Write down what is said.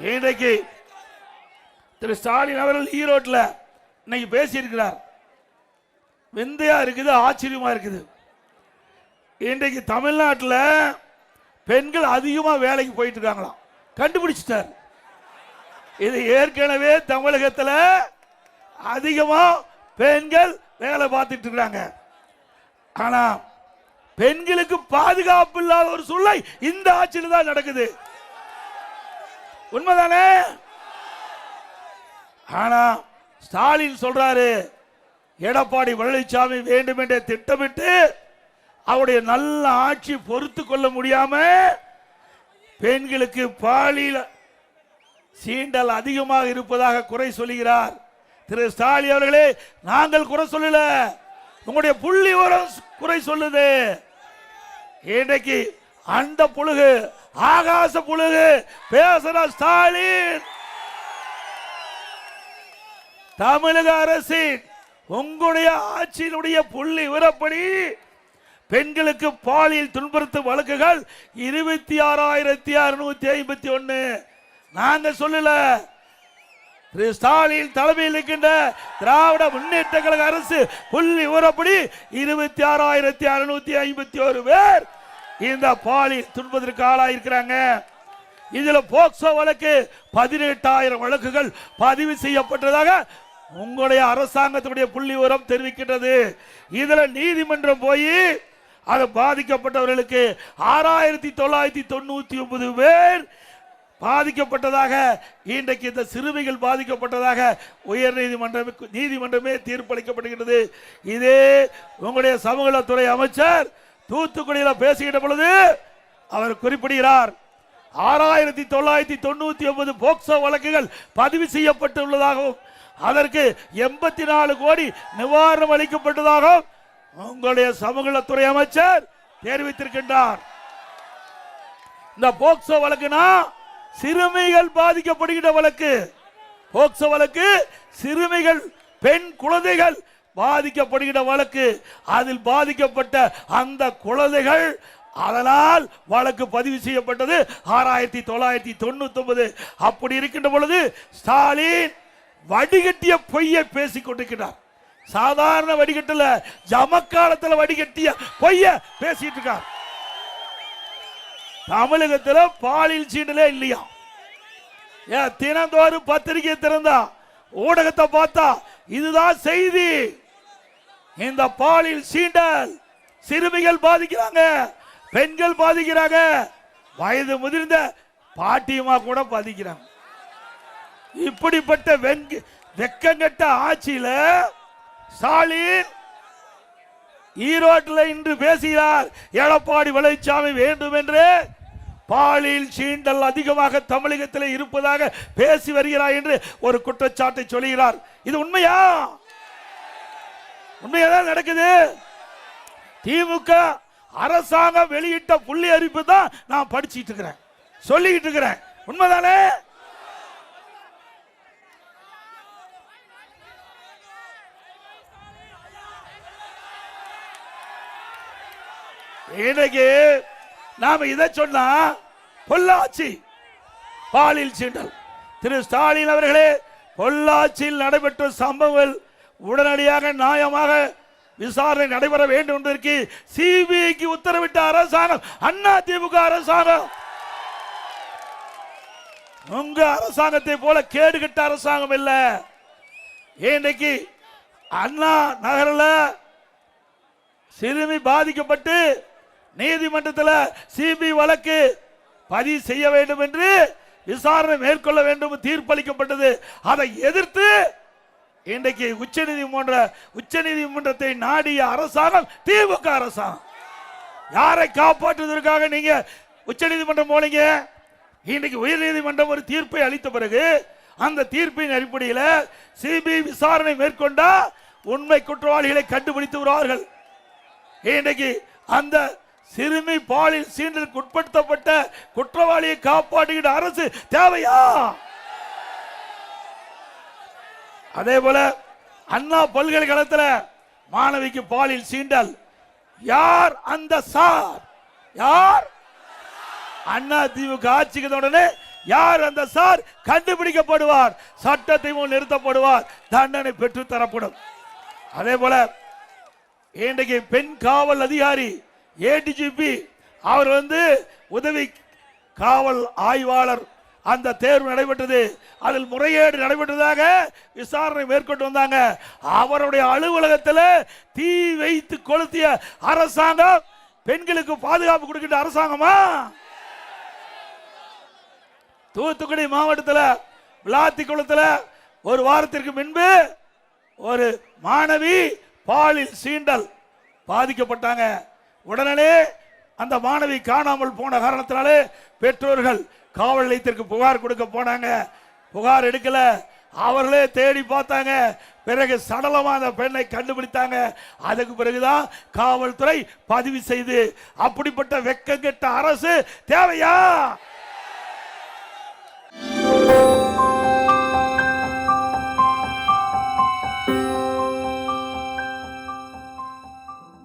இன்றைக்கு திரு ஸ்டாலின் அவர்கள் ஈரோட்டில் இன்னைக்கு பேசியிருக்கிறார். விந்தையா இருக்குது, ஆச்சரியமா இருக்குது. இன்றைக்கு தமிழ்நாட்டில் பெண்கள் அதிகமாக வேலைக்கு போயிட்டு இருக்காங்களாம், கண்டுபிடிச்சிட்டார். இது ஏற்கனவே தமிழகத்தில் அதிகமாக பெண்கள் வேலை பார்த்துட்டு இருக்காங்க. ஆனா பெண்களுக்கு பாதுகாப்பு இல்லாத ஒரு சூழ்நிலை இந்த ஆட்சியில் தான் நடக்குது. உண்மைதானே? ஆனா ஸ்டாலின் சொல்றாரு, எடப்பாடி பழனிசாமி வேண்டும் என்றே திட்டமிட்டு அவருடைய நல்ல ஆட்சி பொறுத்து கொள்ள முடியாம பெண்களுக்கு பாலியல் சீண்டல் அதிகமாக இருப்பதாக குறை சொல்லுகிறார். திரு ஸ்டாலின் அவர்களே, நாங்கள் குறை சொல்லல, உங்களுடைய புள்ளி விவரம் குறை சொல்லுது. இன்றைக்கு அந்த புழுகு, ஆகாச புழுகு பேசுற ஸ்டாலின், தமிழக அரசின் உங்களுடைய ஆட்சியினுடைய புள்ளி விவரப்படி பெண்களுக்கு பாலியல் துன்புறுத்தும் வழக்குகள் 26,651. நாங்க சொல்லல, திரு ஸ்டாலின் தலைமையில் இருக்கின்ற திராவிட முன்னேற்ற கழக அரசு புள்ளி விவரப்படி 26,651 பேர் இந்த பாலியல் துன்பத்திற்கு ஆளாயிருக்கிறாங்க. இதுல போக்சோ வழக்கு 18,000 வழக்குகள் பதிவு செய்யப்பட்டதாக உங்களுடைய அரசாங்கத்துடைய புள்ளி விவரம் தெரிவிக்கின்றது. இதுல நீதிமன்றம் போய் அது பாதிக்கப்பட்டவர்களுக்கு 6,999 பேர் பாதிக்கப்பட்டதாக, இன்றைக்கு இந்த சிறுமிகள் பாதிக்கப்பட்டதாக உயர் நீதிமன்றமே தீர்ப்பளிக்கப்படுகிறது. இதே உங்களுடைய சமூகத்துறை அமைச்சர் தூத்துக்குடியில் பேசுகின்ற பொழுது அவர் குறிப்பிடுகிறார், 6,999 போக்சோ வழக்குகள் பதிவு செய்யப்பட்டுள்ளதாகவும் அதற்கு 84 கோடி நிவாரணம் அளிக்கப்பட்டதாகவும் உங்களுடைய சமூகத்துறை அமைச்சர் தெரிவித்திருக்கின்றார். இந்த போக்சோ வழக்குனா சிறுமிகள் பாதிக்கப்படுகின்ற வழக்கு. போக்சோ வழக்கு சிறுமிகள், பெண் குழந்தைகள் பாதிக்கப்படுகின்ற வழக்கு. அதில் பாதிக்கப்பட்ட அந்த குழந்தைகள், அதனால் வழக்கு பதிவு செய்யப்பட்டது 6,999. அப்படி இருக்கின்ற பொழுது ஸ்டாலின் வடிகட்டிய பொய்யை பேசிக் கொண்டிருக்கிறார். சாதாரண வடிகட்டல, ஜமக்காலத்தில் வடிகட்டிய பொய்ய பேசிட்டு இருக்கார். தமிழகத்தில் பாலியல் சீண்டலே இல்லையா? தினந்தோறும் பத்திரிகை திறந்தா, ஊடகத்தை பார்த்தா இதுதான் செய்தி. இந்த பாலியல் சீண்டல் சிறுமிகள் பாதிக்கிறாங்க, பெண்கள் பாதிக்கிறாங்க, வயது முதிர்ந்த பாட்டியமா கூட பாதிக்கிறாங்க. இப்படிப்பட்ட வெக்கங்கட்ட ஆட்சியில ஸ்டாலின் ஈரோட்டில் இன்று பேசுகிறார், எடப்பாடி பழனிசாமி வேண்டும் என்று பாலியல் சீண்டல் அதிகமாக தமிழகத்தில் இருப்பதாக பேசி வருகிறார் என்று ஒரு குற்றச்சாட்டை சொல்கிறார். இது உண்மையா? உண்மையாதான் நடக்குது. திமுக அரசாங்கம் வெளியிட்ட புள்ளி அறிவிப்பு தான் நான் படிச்சிட்டு இருக்கிறேன், சொல்லிட்டு இருக்கிறேன். உண்மைதானே? இன்னைக்கு நாம இதை சொன்னா பொள்ளாச்சி பாலியல் சீண்டல். திரு ஸ்டாலின் அவர்களே, பொள்ளாச்சியில் நடைபெற்ற சம்பவங்கள் உடனடியாக நியாயமாக விசாரணை நடைபெற வேண்டும் என்பதற்கு சிபிஐக்கு உத்தரவிட்ட அரசாங்கம் அண்ணா திமுக அரசாங்கம். உங்க அரசாங்கத்தை போல கேடுகட்ட அரசாங்கம் இல்ல. இன்னைக்கு அண்ணா நகரில் சிறுமி பாதிக்கப்பட்டு நீதிமன்றத்தில் சிபிஐ வழக்கு பதிவு செய்ய வேண்டும் என்று விசாரணை மேற்கொள்ள வேண்டும் தீர்ப்பளிக்கப்பட்டது. அதை எதிர்த்து இன்றைக்கு உச்சநீதிமன்றத்தை நாடிய அரசாங்கம் திமுக அரசாங்கம். யாரை காப்பாற்றுவதற்காக நீங்க உச்சநீதிமன்றம் போனீங்க? இன்றைக்கு உயர்நீதிமன்றம் ஒரு தீர்ப்பை அளித்த பிறகு அந்த தீர்ப்பின் அடிப்படையில் சிபிஐ விசாரணை மேற்கொண்டா உண்மை குற்றவாளிகளை கண்டுபிடித்து வருவார்கள். இன்றைக்கு அந்த சிறுமி பாலியல் சீண்டலுக்கு உட்படுத்தப்பட்ட குற்றவாளியை காப்பாற்றுகிற அரசு தேவையா? அதே போல அண்ணா பல்கலைக்கழகத்தில் மாணவிக்கு பாலியல் சீண்டல், யார் அந்த சார்? யார்? அண்ணா திமுக ஆட்சிக்கு உடனே யார் அந்த சார் கண்டுபிடிக்கப்படுவார், சட்டத்தை முன் நிறுத்தப்படுவார், தண்டனை பெற்று தரப்படும். அதே போல இன்றைக்கு பெண் காவல் அதிகாரி ஏடிஜிபி அவர் உதவி காவல் ஆய்வாளர் அந்த தேர்வு நடைபெற்றது. அதில் முறைகேடு நடைபெற்றதாக விசாரணை மேற்கொண்டு வந்தாங்க. அவருடைய அலுவலகத்தில் தீ வைத்து கொளுத்திய அரசாங்கம் பெண்களுக்கு பாதுகாப்பு கொடுக்கின்ற அரசாங்கமா? தூத்துக்குடி மாவட்டத்தில் விளாத்திக்குளத்தில் ஒரு வாரத்திற்கு முன்பு ஒரு மாணவி பாலியல் சீண்டல் பாதிக்கப்பட்டாங்க. உடனே அந்த மாணவி காணாமல் போன காரணத்தினாலே பெற்றோர்கள் காவல் நிலையத்திற்கு புகார் கொடுக்க போனாங்க. புகார் எடுக்கல, அவர்களே தேடி பார்த்தாங்க. பிறகு சடலமா அந்த பெண்ணை கண்டுபிடித்தாங்க. அதுக்கு பிறகுதான் காவல்துறை பதிவு செய்து. அப்படிப்பட்ட வெக்கங்கெட்ட அரசு தேவையா?